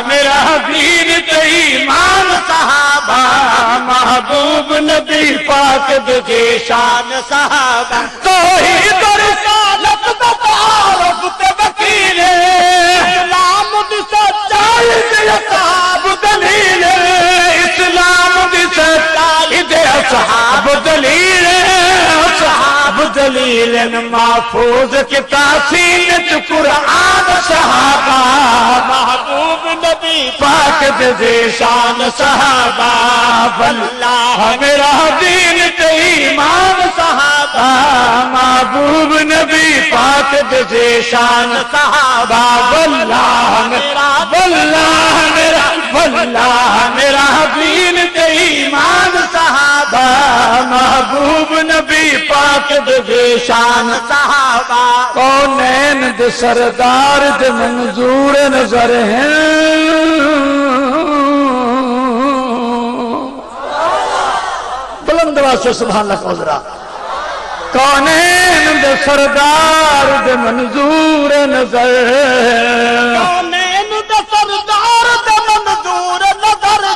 میرا دین تے ایمان صحابہ محبوب نبی پاک دے شان صحابہ توحید و رسالت دا تعارف تے وکیل اسلام دی سچائی دے اصحاب دلیل اسلام دی سچائی دے اصحاب دلیل اصحاب دلیل محفوظ کی تحسین قرآن صحابہ محبوب نبی پاک دے شان صحابہ واللہ میرا دین تے ایمان صحابہ محبوب نبی پاک دے شان صحابہ واللہ میرا دین تے ایمان صحابہ محبوب نبی پاک دے شان صحابہ کونین دے سردار دے منظور نظر ہیں بلند واسطے سبحان اللہ حضرا کونین دے سردار دے منظور نظر کونین دے سردار دے منظور نظر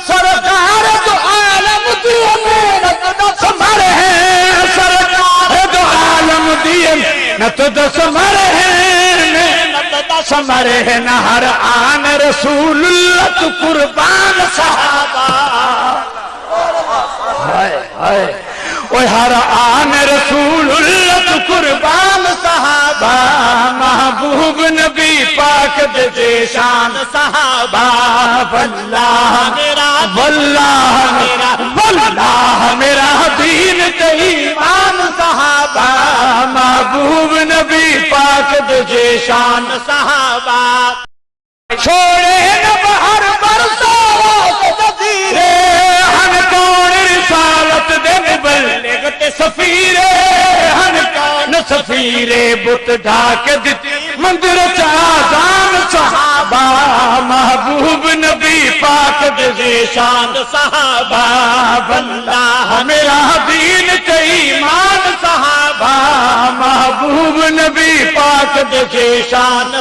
سرکار جو عالم دی امینت دا سمر ہے سرکار جو عالم دی امینت دا سمر ہے سمر ہے نہ ہر آن رسول اللہ تو قربان صحابہ اوہ ہر آن رسول اللہ تو قربان صحابہ محبوب نبی پاک دے شان صحابہ واللہ میرا دین تے ایمان صحابہ محبوب نبی پاک دے شان صحابہ چھوڑے نہ بہر برسات جزیرے ہن کون رسالت دے مبلغ تے سفیرے ہن کون سفیرے بت ڈھاک دتی مندر چاذان صحابہ محبوب نبی پاک دے شان صحابہ واللہ میرا دین تے ایمان صحابہ محبوب نبی پاک دے شان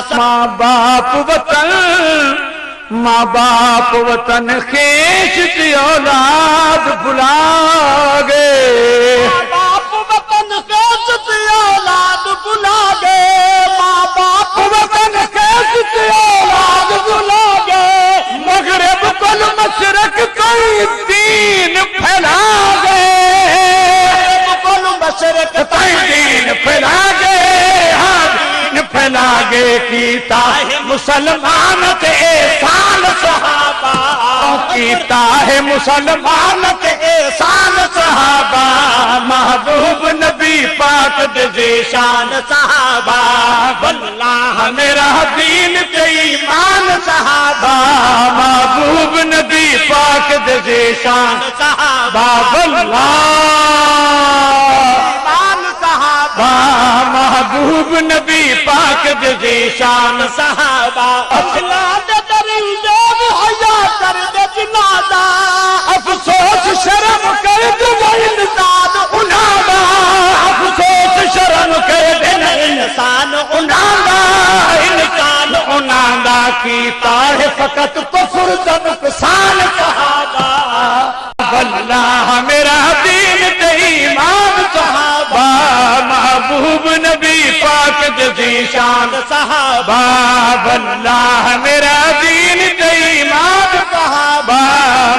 ماں باپ وطن خیش تی اولاد بھلا گے ماں باپ وطن خیش تی اولاد بھلا گے ماں باپ وطن خیش تی اولاد بھلا گے مغرب کل مشرق کوئی دین پھیلا گے کل مشرق کوئی دین پھیلا گے پھیلا گے کیتا ہے مسلمان تے احسان صحابہ کیتا ہے مسلمان تے احسان صحابہ محبوب نبی پاک دے شان صحابہ واللہ میرا دین تے ایمان صحابہ محبوب نبی پاک دے شان صحابہ واللہ محبوب نبی پاک دے شان صحابہ اخلاق درندے حیا کر دے جنازہ افسوس شرم کر دے انسان انادا افسوس شرم کر دے انسان انادا کیتا ہے فقط کفر دا نقصان صحابہ واللہ میرا دین تے ایمان صحابہ محبوب نبی پاک دے شان صحابہ واللہ میرا دین تے ایمان صحابہ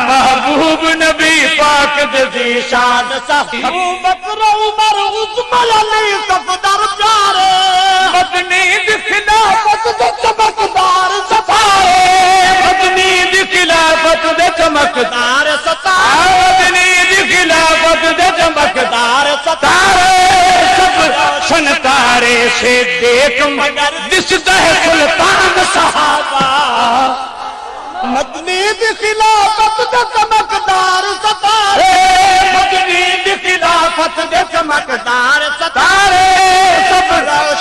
محبوب نبی پاک دے شان صحابہ ابو بکر عمر عثمان علی صفدر پیارے مدنی دی خلافت دے چمکدار ستارے مدنی دی خلافت دے چمکدار ستارے مدنی دی خلافت دے چمکدار ستارے سب شنتارے سے دیکھ مگر دستا ہے سلطان صحابہ مدنی دی خلافت دے چمکدار ستارے مدنی دی خلافت دے چمکدار ستارے سب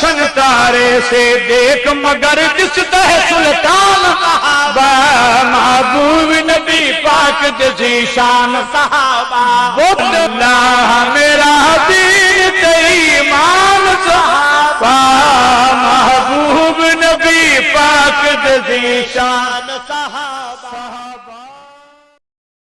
شنتارے سے دیکھ مگر دستا ہے سلطان صحابہ محبوب نبی پاک دے شان صحابہ واللہ میرا دین تے ایمان صحابہ محبوب نبی پاک زیشان صحابہ